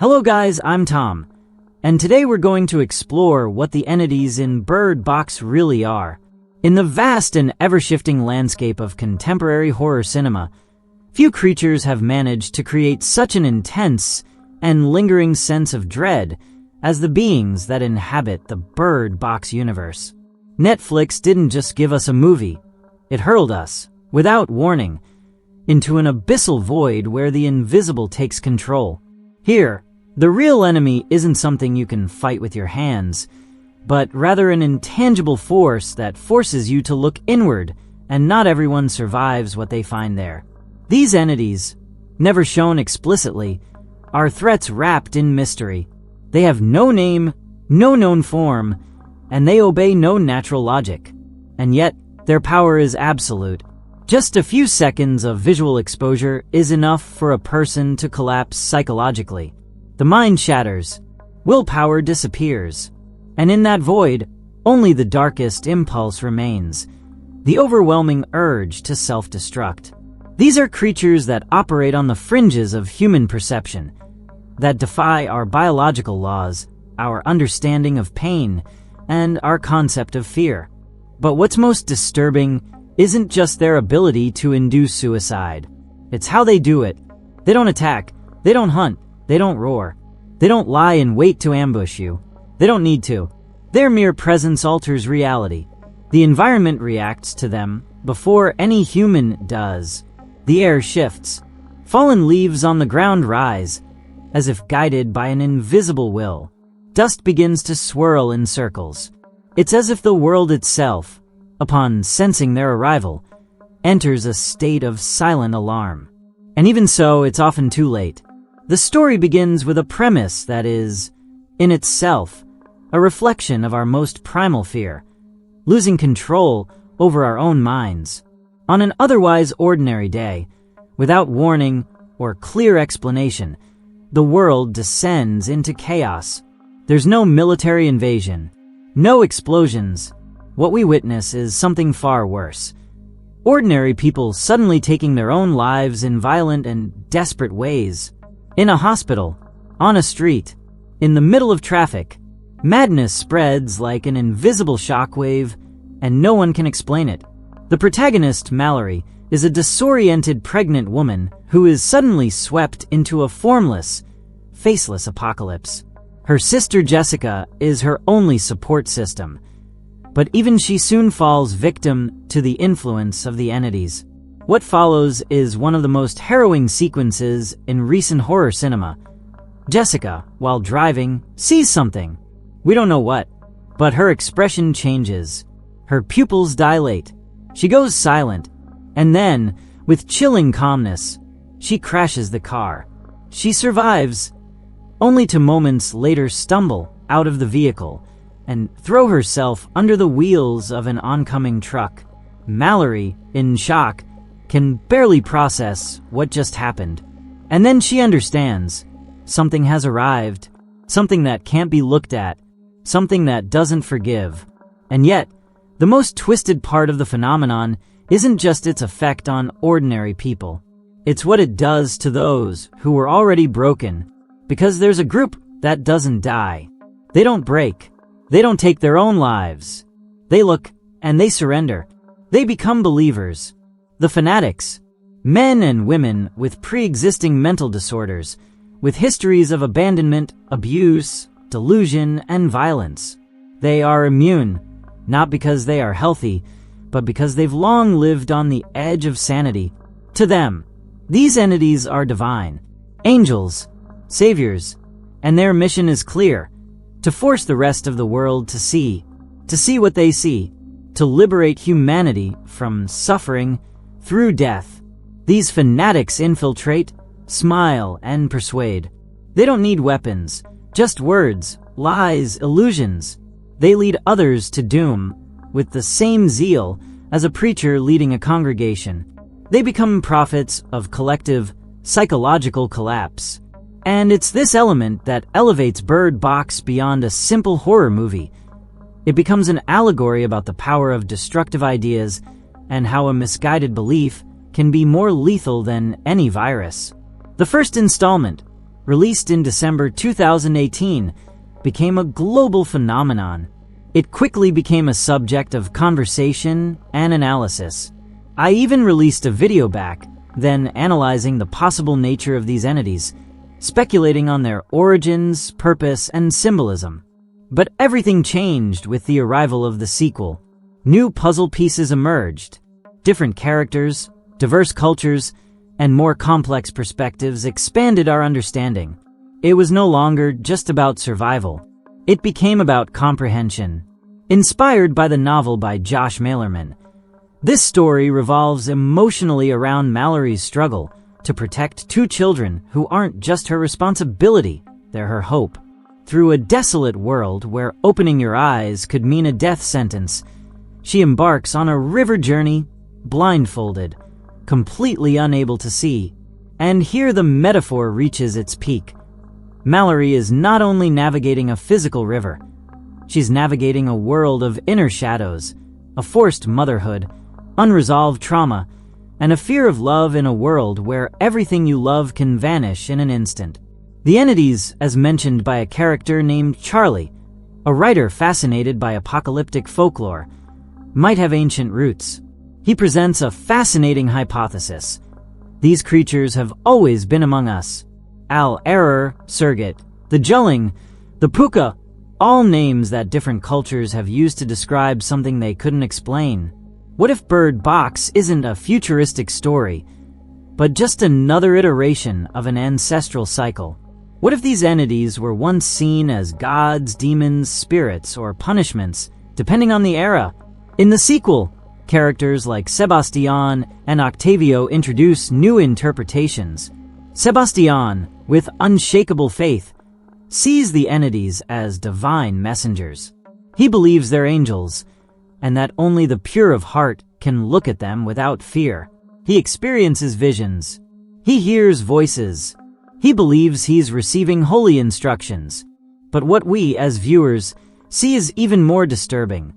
Hello guys, I'm Tom, and today we're going to explore what the entities in Bird Box really are. In the vast and ever-shifting landscape of contemporary horror cinema, few creatures have managed to create such an intense and lingering sense of dread as the beings that inhabit the Bird Box universe. Netflix didn't just give us a movie, it hurled us, without warning, into an abyssal void where the invisible takes control. Here, the real enemy isn't something you can fight with your hands, but rather an intangible force that forces you to look inward, and not everyone survives what they find there. These entities, never shown explicitly, are threats wrapped in mystery. They have no name, no known form, and they obey no natural logic. And yet, their power is absolute. Just a few seconds of visual exposure is enough for a person to collapse psychologically. The mind shatters, willpower disappears, and in that void, only the darkest impulse remains, the overwhelming urge to self-destruct. These are creatures that operate on the fringes of human perception, that defy our biological laws, our understanding of pain, and our concept of fear. But what's most disturbing isn't just their ability to induce suicide. It's how they do it. They don't attack, they don't hunt, they don't roar. They don't lie in wait to ambush you. They don't need to. Their mere presence alters reality. The environment reacts to them before any human does. The air shifts. Fallen leaves on the ground rise, as if guided by an invisible will. Dust begins to swirl in circles. It's as if the world itself, upon sensing their arrival, enters a state of silent alarm. And even so, it's often too late. The story begins with a premise that is, in itself, a reflection of our most primal fear, losing control over our own minds. On an otherwise ordinary day, without warning or clear explanation, the world descends into chaos. There's no military invasion, no explosions. What we witness is something far worse. Ordinary people suddenly taking their own lives in violent and desperate ways. In a hospital, on a street, in the middle of traffic, madness spreads like an invisible shockwave, and no one can explain it. The protagonist, Mallory, is a disoriented pregnant woman who is suddenly swept into a formless, faceless apocalypse. Her sister Jessica is her only support system, but even she soon falls victim to the influence of the entities. What follows is one of the most harrowing sequences in recent horror cinema. Jessica, while driving, sees something. We don't know what, but her expression changes. Her pupils dilate. She goes silent, and then, with chilling calmness, she crashes the car. She survives, only to moments later stumble out of the vehicle and throw herself under the wheels of an oncoming truck. Mallory, in shock, can barely process what just happened. And then she understands. Something has arrived. Something that can't be looked at. Something that doesn't forgive. And yet, the most twisted part of the phenomenon isn't just its effect on ordinary people. It's what it does to those who were already broken. Because there's a group that doesn't die. They don't break. They don't take their own lives. They look and they surrender. They become believers. The fanatics, men and women with pre-existing mental disorders, with histories of abandonment, abuse, delusion, and violence. They are immune, not because they are healthy, but because they've long lived on the edge of sanity. To them, these entities are divine, angels, saviors, and their mission is clear: to force the rest of the world to see what they see, to liberate humanity from suffering through death. These fanatics infiltrate, smile, and persuade. They don't need weapons, just words, lies, illusions. They lead others to doom with the same zeal as a preacher leading a congregation. They become prophets of collective, psychological collapse. And it's this element that elevates Bird Box beyond a simple horror movie. It becomes an allegory about the power of destructive ideas and how a misguided belief can be more lethal than any virus. The first installment, released in December 2018, became a global phenomenon. It quickly became a subject of conversation and analysis. I even released a video back then analyzing the possible nature of these entities, speculating on their origins, purpose, and symbolism. But everything changed with the arrival of the sequel. New puzzle pieces emerged. Different characters, diverse cultures, and more complex perspectives expanded our understanding. It was no longer just about survival. It became about comprehension. Inspired by the novel by Josh Malerman, this story revolves emotionally around Mallory's struggle to protect two children who aren't just her responsibility, they're her hope. Through a desolate world where opening your eyes could mean a death sentence, she embarks on a river journey, blindfolded, completely unable to see. And here the metaphor reaches its peak. Mallory is not only navigating a physical river, she's navigating a world of inner shadows, a forced motherhood, unresolved trauma, and a fear of love in a world where everything you love can vanish in an instant. The entities, as mentioned by a character named Charlie, a writer fascinated by apocalyptic folklore, might have ancient roots. He presents a fascinating hypothesis. These creatures have always been among us. Al-Error, Surgat, the Julling, the Puka, all names that different cultures have used to describe something they couldn't explain. What if Bird Box isn't a futuristic story, but just another iteration of an ancestral cycle? What if these entities were once seen as gods, demons, spirits, or punishments, depending on the era? In the sequel, characters like Sebastian and Octavio introduce new interpretations. Sebastian, with unshakable faith, sees the entities as divine messengers. He believes they're angels, and that only the pure of heart can look at them without fear. He experiences visions. He hears voices. He believes he's receiving holy instructions. But what we, as viewers, see is even more disturbing.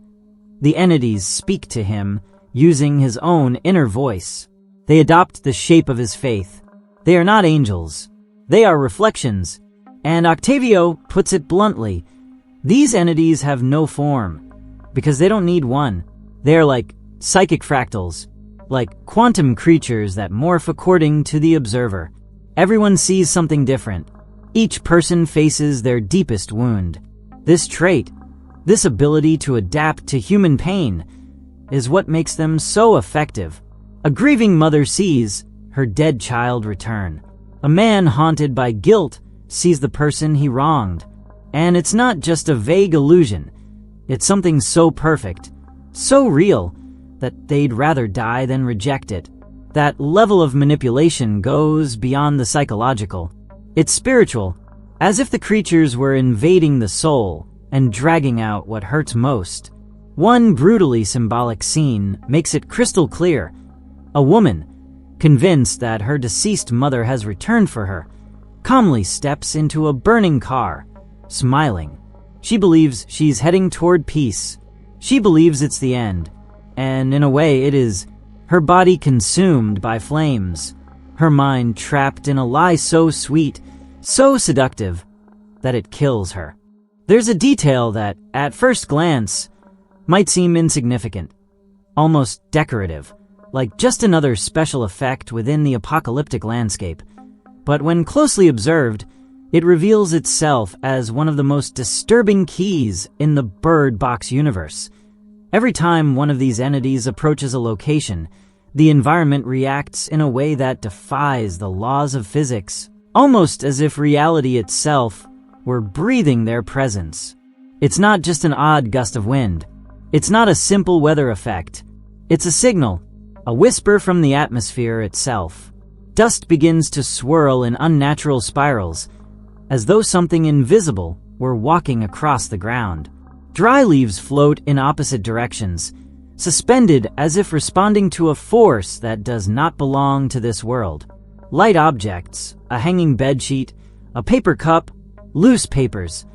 The entities speak to him using his own inner voice. They adopt the shape of his faith. They are not angels. They are reflections. And Octavio puts it bluntly, these entities have no form, because they don't need one. They are like psychic fractals, like quantum creatures that morph according to the observer. Everyone sees something different. Each person faces their deepest wound. This trait, this ability to adapt to human pain, is what makes them so effective. A grieving mother sees her dead child return. A man haunted by guilt sees the person he wronged. And it's not just a vague illusion. It's something so perfect, so real, that they'd rather die than reject it. That level of manipulation goes beyond the psychological. It's spiritual, as if the creatures were invading the soul and dragging out what hurts most. One brutally symbolic scene makes it crystal clear. A woman, convinced that her deceased mother has returned for her, calmly steps into a burning car, smiling. She believes she's heading toward peace. She believes it's the end. And in a way it is. Her body consumed by flames. Her mind trapped in a lie so sweet, so seductive, that it kills her. There's a detail that, at first glance, might seem insignificant, almost decorative, like just another special effect within the apocalyptic landscape. But when closely observed, it reveals itself as one of the most disturbing keys in the Bird Box universe. Every time one of these entities approaches a location, the environment reacts in a way that defies the laws of physics, almost as if reality itself were breathing their presence. It's not just an odd gust of wind. It's not a simple weather effect. It's a signal, a whisper from the atmosphere itself. Dust begins to swirl in unnatural spirals, as though something invisible were walking across the ground. Dry leaves float in opposite directions, suspended as if responding to a force that does not belong to this world. Light objects, a hanging bedsheet, a paper cup, loose papers,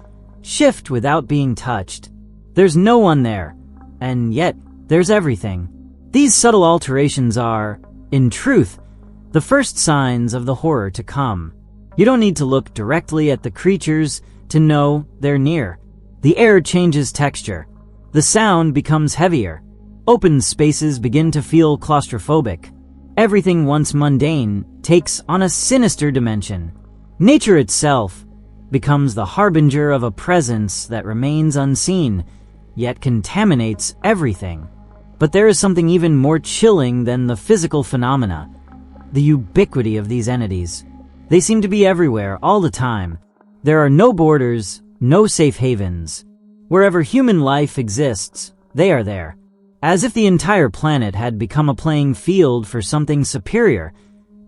shift without being touched. There's no one there, and yet there's everything. These subtle alterations are, in truth, the first signs of the horror to come. You don't need to look directly at the creatures to know they're near. The air changes texture. The sound becomes heavier. Open spaces begin to feel claustrophobic. Everything once mundane takes on a sinister dimension. Nature itself becomes the harbinger of a presence that remains unseen, yet contaminates everything. But there is something even more chilling than the physical phenomena: the ubiquity of these entities. They seem to be everywhere, all the time. There are no borders, no safe havens. Wherever human life exists, they are there. As if the entire planet had become a playing field for something superior,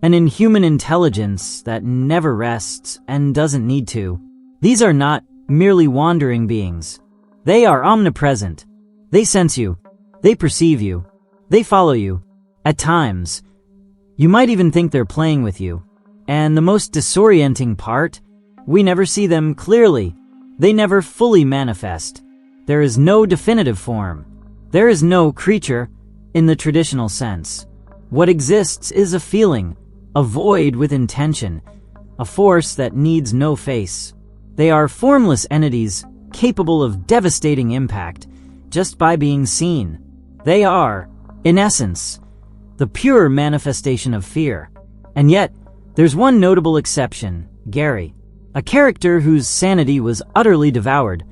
an inhuman intelligence that never rests and doesn't need to. These are not merely wandering beings. They are omnipresent. They sense you. They perceive you. They follow you. At times, you might even think they're playing with you. And the most disorienting part, we never see them clearly. They never fully manifest. There is no definitive form. There is no creature in the traditional sense. What exists is a feeling, a void with intention, a force that needs no face. They are formless entities capable of devastating impact just by being seen. They are, in essence, the pure manifestation of fear. And yet, there's one notable exception: Gary, a character whose sanity was utterly devoured,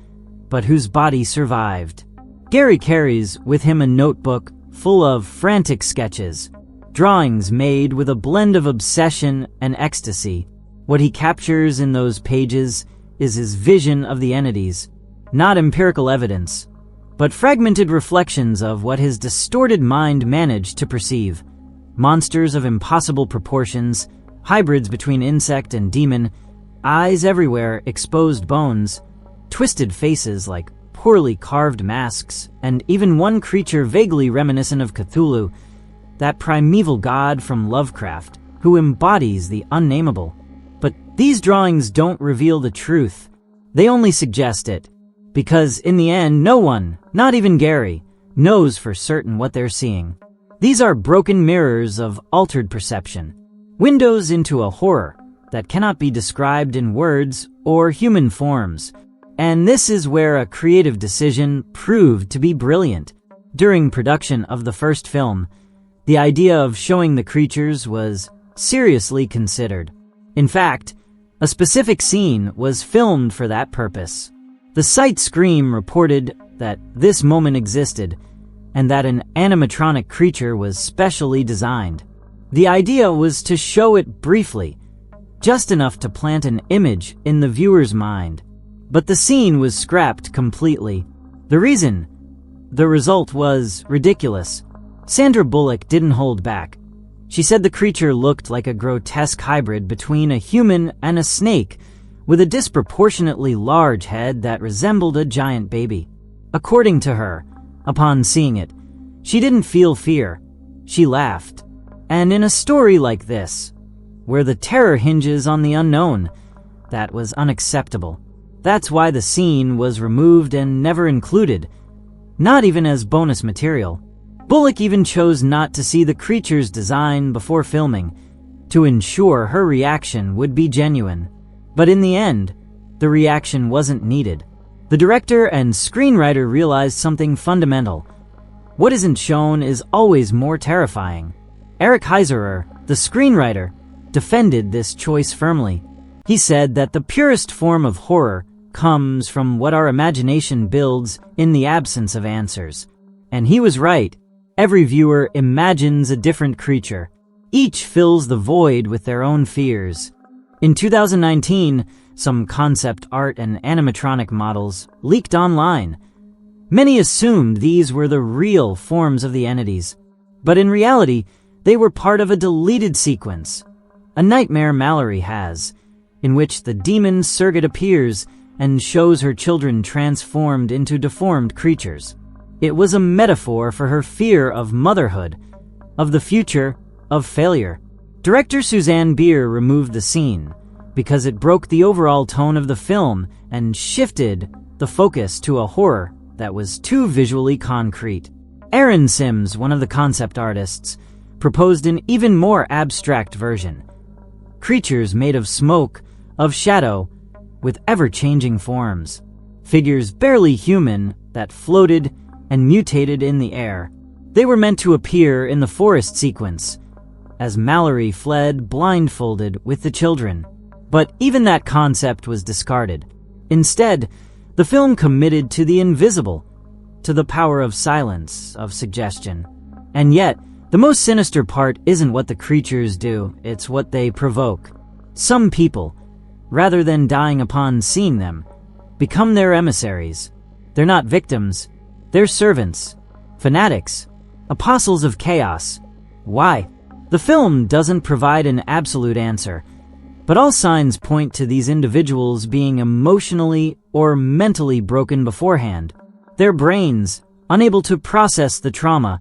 but whose body survived. Gary carries with him a notebook full of frantic sketches, drawings made with a blend of obsession and ecstasy. What he captures in those pages is his vision of the entities, not empirical evidence, but fragmented reflections of what his distorted mind managed to perceive. Monsters of impossible proportions, hybrids between insect and demon, eyes everywhere, exposed bones, twisted faces like poorly carved masks, and even one creature vaguely reminiscent of Cthulhu, that primeval god from Lovecraft, who embodies the unnameable. But these drawings don't reveal the truth. They only suggest it, because in the end, no one, not even Gary, knows for certain what they're seeing. These are broken mirrors of altered perception, windows into a horror that cannot be described in words or human forms. And this is where a creative decision proved to be brilliant. During production of the first film, the idea of showing the creatures was seriously considered. In fact, a specific scene was filmed for that purpose. The site Scream reported that this moment existed and that an animatronic creature was specially designed. The idea was to show it briefly, just enough to plant an image in the viewer's mind. But the scene was scrapped completely. The reason? The result was ridiculous. Sandra Bullock didn't hold back. She said the creature looked like a grotesque hybrid between a human and a snake, with a disproportionately large head that resembled a giant baby. According to her, upon seeing it, she didn't feel fear. She laughed. And in a story like this, where the terror hinges on the unknown, that was unacceptable. That's why the scene was removed and never included, not even as bonus material. Bullock even chose not to see the creature's design before filming, to ensure her reaction would be genuine. But in the end, the reaction wasn't needed. The director and screenwriter realized something fundamental. What isn't shown is always more terrifying. Eric Heiserer, the screenwriter, defended this choice firmly. He said that the purest form of horror comes from what our imagination builds in the absence of answers. And he was right. Every viewer imagines a different creature. Each fills the void with their own fears. In 2019, some concept art and animatronic models leaked online. Many assumed these were the real forms of the entities, but in reality, they were part of a deleted sequence, a nightmare Mallory has, in which the demon surrogate appears and shows her children transformed into deformed creatures. It was a metaphor for her fear of motherhood, of the future, of failure. Director Suzanne Bier removed the scene because it broke the overall tone of the film and shifted the focus to a horror that was too visually concrete. Aaron Sims, one of the concept artists, proposed an even more abstract version. creatures made of smoke, of shadow, with ever-changing forms. Figures barely human that floated and mutated in the air. They were meant to appear in the forest sequence, as Mallory fled blindfolded with the children. But even that concept was discarded. Instead, the film committed to the invisible, to the power of silence, of suggestion. And yet, the most sinister part isn't what the creatures do, it's what they provoke. Some people, rather than dying upon seeing them, become their emissaries. They're not victims, they're servants, fanatics, apostles of chaos. Why? The film doesn't provide an absolute answer, but all signs point to these individuals being emotionally or mentally broken beforehand. Their brains, unable to process the trauma,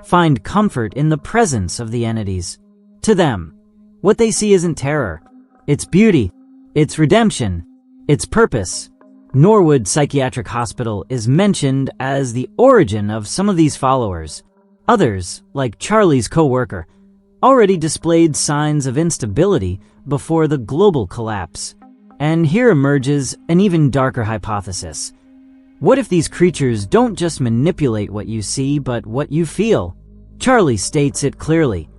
find comfort in the presence of the entities. To them, what they see isn't terror. It's beauty, it's redemption, it's purpose. Norwood Psychiatric Hospital is mentioned as the origin of some of these followers. Others, like Charlie's co-worker, already displayed signs of instability before the global collapse. And here emerges an even darker hypothesis. What if these creatures don't just manipulate what you see, but what you feel? Charlie states it clearly.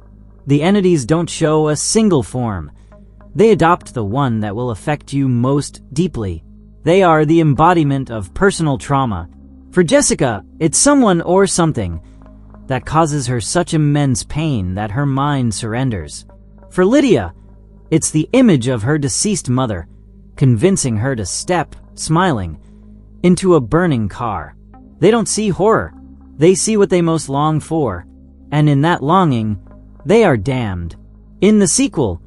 The entities don't show a single form. They adopt the one that will affect you most deeply. They are the embodiment of personal trauma. For Jessica, it's someone or something that causes her such immense pain that her mind surrenders. For Lydia, it's the image of her deceased mother, convincing her to step, smiling, into a burning car. They don't see horror. They see what they most long for. And in that longing, they are damned. In the sequel,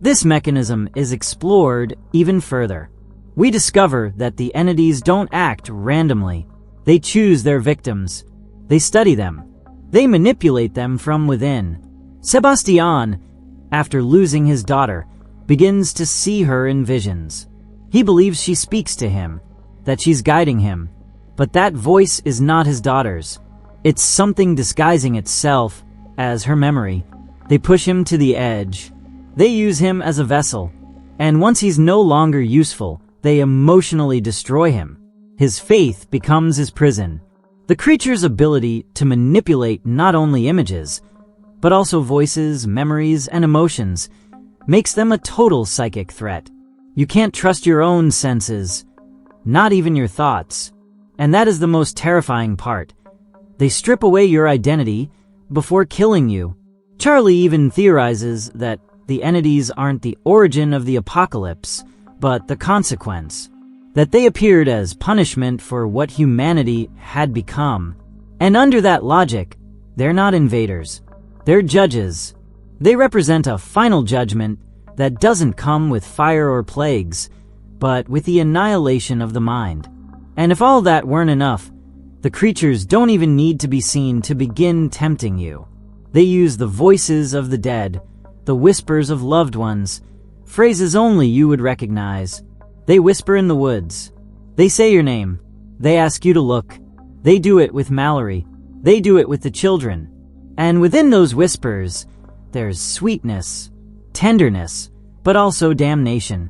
this mechanism is explored even further. We discover that the entities don't act randomly. They choose their victims. They study them. They manipulate them from within. Sebastian, after losing his daughter, begins to see her in visions. He believes she speaks to him, that she's guiding him. But that voice is not his daughter's. It's something disguising itself as her memory. They push him to the edge. They use him as a vessel. And once he's no longer useful, they emotionally destroy him. His faith becomes his prison. The creature's ability to manipulate not only images, but also voices, memories, and emotions makes them a total psychic threat. You can't trust your own senses, not even your thoughts. And that is the most terrifying part. They strip away your identity before killing you. Charlie even theorizes that the entities aren't the origin of the apocalypse, but the consequence. That they appeared as punishment for what humanity had become. And under that logic, they're not invaders. They're judges. They represent a final judgment that doesn't come with fire or plagues, but with the annihilation of the mind. And if all that weren't enough, the creatures don't even need to be seen to begin tempting you. They use the voices of the dead, the whispers of loved ones, phrases only you would recognize. They whisper in the woods. They say your name. They ask you to look. They do it with Mallory. They do it with the children. And within those whispers, there's sweetness, tenderness, but also damnation.